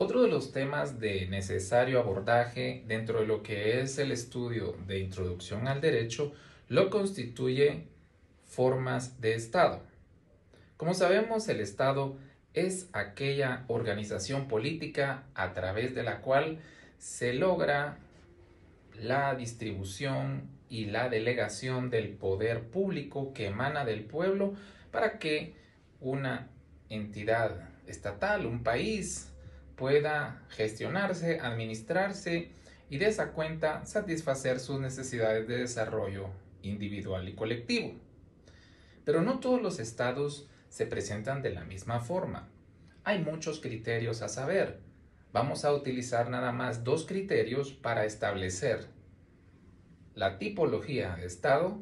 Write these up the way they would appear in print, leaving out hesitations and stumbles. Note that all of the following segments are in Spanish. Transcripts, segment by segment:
Otro de los temas de necesario abordaje dentro de lo que es el estudio de introducción al derecho lo constituye formas de Estado. Como sabemos, el Estado es aquella organización política a través de la cual se logra la distribución y la delegación del poder público que emana del pueblo para que una entidad estatal, un país, pueda gestionarse, administrarse y de esa cuenta satisfacer sus necesidades de desarrollo individual y colectivo. Pero no todos los estados se presentan de la misma forma. Hay muchos criterios a saber. Vamos a utilizar nada más dos criterios para establecer la tipología de estado,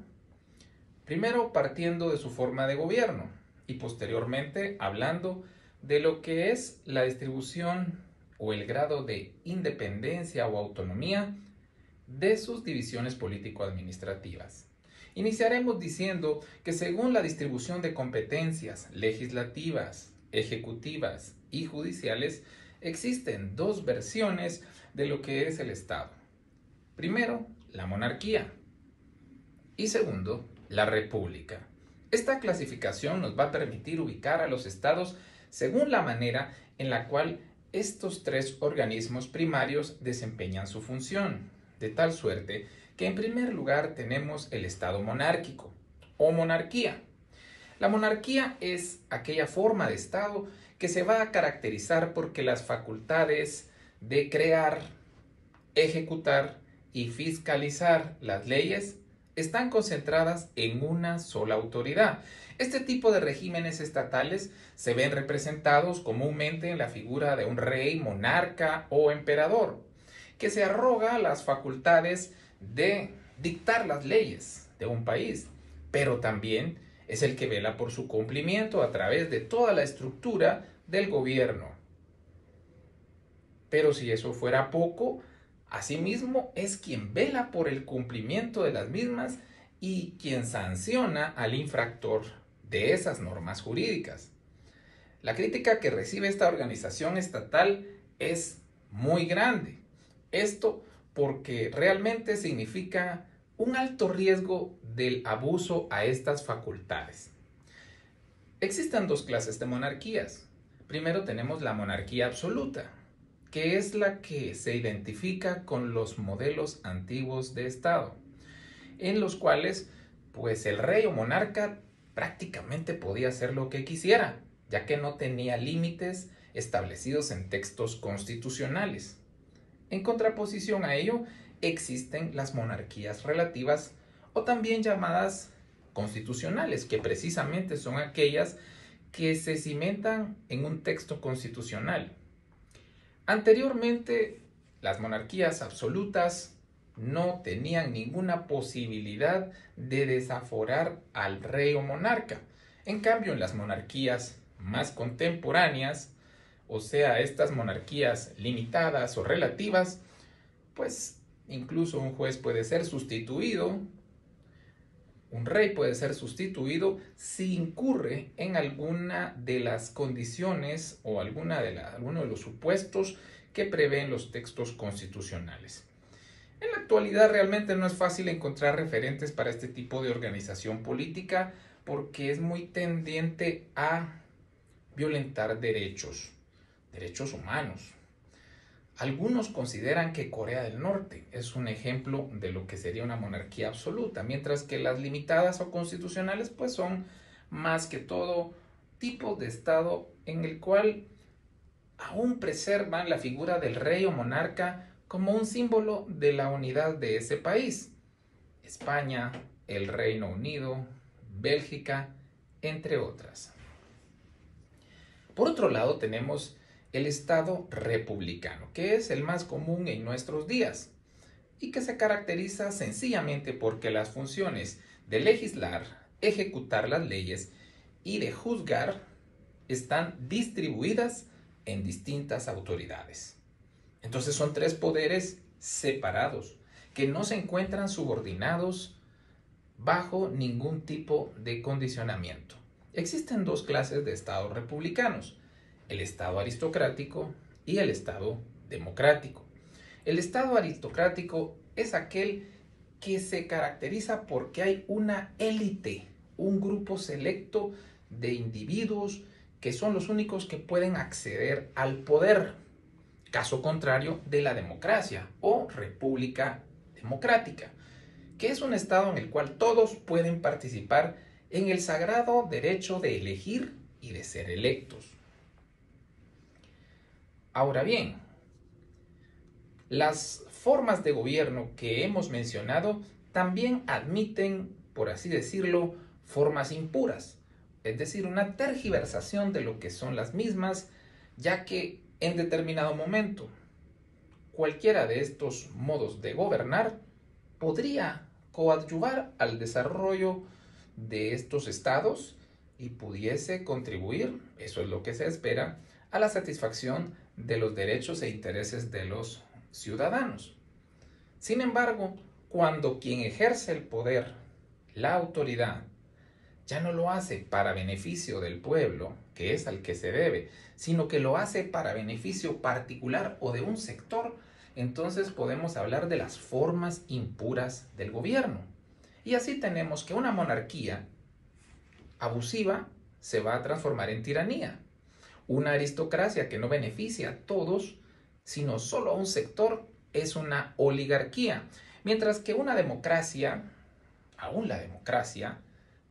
primero partiendo de su forma de gobierno y posteriormente hablando de lo que es la distribución o el grado de independencia o autonomía de sus divisiones político-administrativas. Iniciaremos diciendo que según la distribución de competencias legislativas, ejecutivas y judiciales, existen dos versiones de lo que es el Estado. Primero, la monarquía y segundo, la república. Esta clasificación nos va a permitir ubicar a los estados según la manera en la cual estos tres organismos primarios desempeñan su función, de tal suerte que en primer lugar tenemos el estado monárquico o monarquía. La monarquía es aquella forma de estado que se va a caracterizar porque las facultades de crear, ejecutar y fiscalizar las leyes están concentradas en una sola autoridad. Este tipo de regímenes estatales se ven representados comúnmente en la figura de un rey, monarca o emperador, que se arroga las facultades de dictar las leyes de un país, pero también es el que vela por su cumplimiento a través de toda la estructura del gobierno. Pero si eso fuera poco, asimismo es quien vela por el cumplimiento de las mismas y quien sanciona al infractor de esas normas jurídicas. La crítica que recibe esta organización estatal es muy grande. Esto porque realmente significa un alto riesgo del abuso a estas facultades. Existen dos clases de monarquías. Primero tenemos la monarquía absoluta, que es la que se identifica con los modelos antiguos de Estado, en los cuales pues el rey o monarca prácticamente podía hacer lo que quisiera, ya que no tenía límites establecidos en textos constitucionales. En contraposición a ello, existen las monarquías relativas o también llamadas constitucionales, que precisamente son aquellas que se cimentan en un texto constitucional. Anteriormente, las monarquías absolutas no tenían ninguna posibilidad de desaforar al rey o monarca. En cambio, en las monarquías más contemporáneas, o sea, estas monarquías limitadas o relativas, pues incluso un juez puede ser sustituido, un rey puede ser sustituido si incurre en alguna de las condiciones o alguno de los supuestos que prevén los textos constitucionales. En la actualidad realmente no es fácil encontrar referentes para este tipo de organización política porque es muy tendiente a violentar derechos humanos. Algunos consideran que Corea del Norte es un ejemplo de lo que sería una monarquía absoluta, mientras que las limitadas o constitucionales pues son más que todo tipos de estado en el cual aún preservan la figura del rey o monarca como un símbolo de la unidad de ese país. España, el Reino Unido, Bélgica, entre otras. Por otro lado tenemos el Estado republicano, que es el más común en nuestros días y que se caracteriza sencillamente porque las funciones de legislar, ejecutar las leyes y de juzgar están distribuidas en distintas autoridades. Entonces son tres poderes separados que no se encuentran subordinados bajo ningún tipo de condicionamiento. Existen dos clases de estados republicanos, el estado aristocrático y el Estado democrático. El Estado aristocrático es aquel que se caracteriza porque hay una élite, un grupo selecto de individuos que son los únicos que pueden acceder al poder, caso contrario de la democracia o república democrática, que es un estado en el cual todos pueden participar en el sagrado derecho de elegir y de ser electos. Ahora bien, las formas de gobierno que hemos mencionado también admiten, por así decirlo, formas impuras, es decir, una tergiversación de lo que son las mismas, ya que en determinado momento cualquiera de estos modos de gobernar podría coadyuvar al desarrollo de estos estados y pudiese contribuir, eso es lo que se espera, a la satisfacción de los derechos e intereses de los ciudadanos. Sin embargo, cuando quien ejerce el poder, la autoridad, ya no lo hace para beneficio del pueblo, que es al que se debe, sino que lo hace para beneficio particular o de un sector, entonces podemos hablar de las formas impuras del gobierno. Y así tenemos que una monarquía abusiva se va a transformar en tiranía. Una aristocracia que no beneficia a todos, sino solo a un sector, es una oligarquía. Mientras que una democracia, aún la democracia,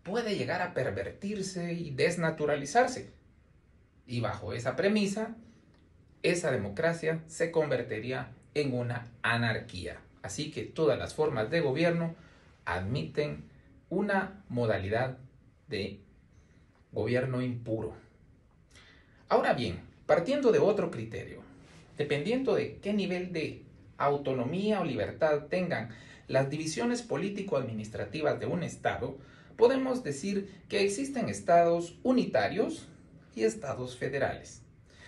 puede llegar a pervertirse y desnaturalizarse. Y bajo esa premisa, esa democracia se convertiría en una anarquía. Así que todas las formas de gobierno admiten una modalidad de gobierno impuro. Ahora bien, partiendo de otro criterio, dependiendo de qué nivel de autonomía o libertad tengan las divisiones político-administrativas de un estado, podemos decir que existen estados unitarios y estados federales.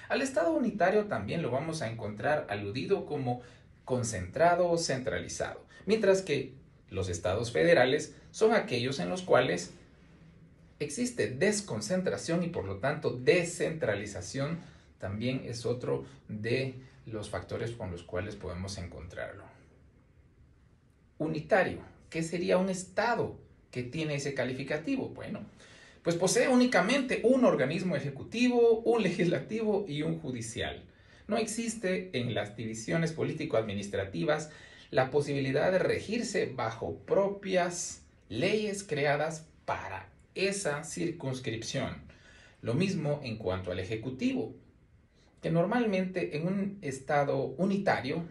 Al estado unitario también lo vamos a encontrar aludido como concentrado o centralizado, mientras que los estados federales son aquellos en los cuales existe desconcentración y por lo tanto descentralización también es otro de los factores con los cuales podemos encontrarlo. Unitario, ¿qué sería un estado que tiene ese calificativo? Bueno, pues posee únicamente un organismo ejecutivo, un legislativo y un judicial. No existe en las divisiones político-administrativas la posibilidad de regirse bajo propias leyes creadas para esa circunscripción. Lo mismo en cuanto al ejecutivo, que normalmente en un estado unitario,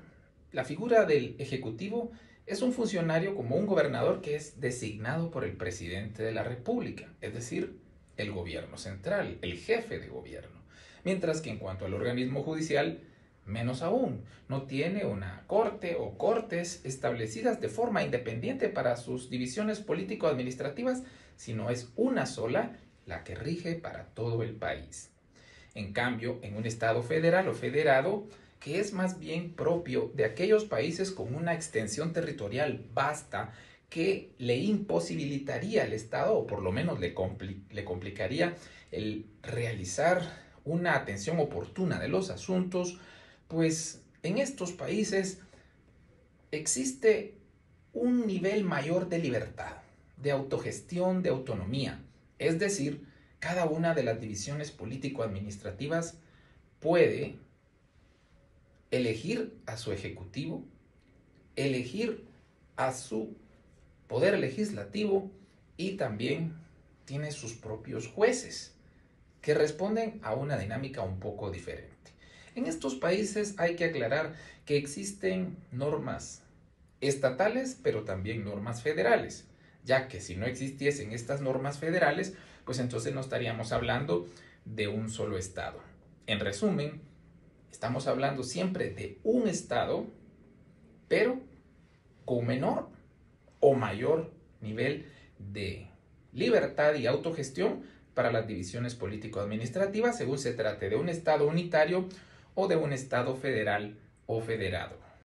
la figura del ejecutivo es un funcionario como un gobernador que es designado por el presidente de la República, es decir, el gobierno central, el jefe de gobierno. Mientras que en cuanto al organismo judicial, menos aún, no tiene una corte o cortes establecidas de forma independiente para sus divisiones político-administrativas, sino es una sola la que rige para todo el país. En cambio, en un estado federal o federado, que es más bien propio de aquellos países con una extensión territorial vasta que le imposibilitaría al Estado, o por lo menos le complicaría el realizar una atención oportuna de los asuntos, pues en estos países existe un nivel mayor de libertad, de autogestión, de autonomía. Es decir, cada una de las divisiones político-administrativas puede elegir a su ejecutivo, elegir a su poder legislativo y también tiene sus propios jueces que responden a una dinámica un poco diferente. En estos países hay que aclarar que existen normas estatales, pero también normas federales, ya que si no existiesen estas normas federales, pues entonces no estaríamos hablando de un solo estado. En resumen, estamos hablando siempre de un estado, pero con menor o mayor nivel de libertad y autogestión para las divisiones político-administrativas, según se trate de un estado unitario o de un estado federal o federado.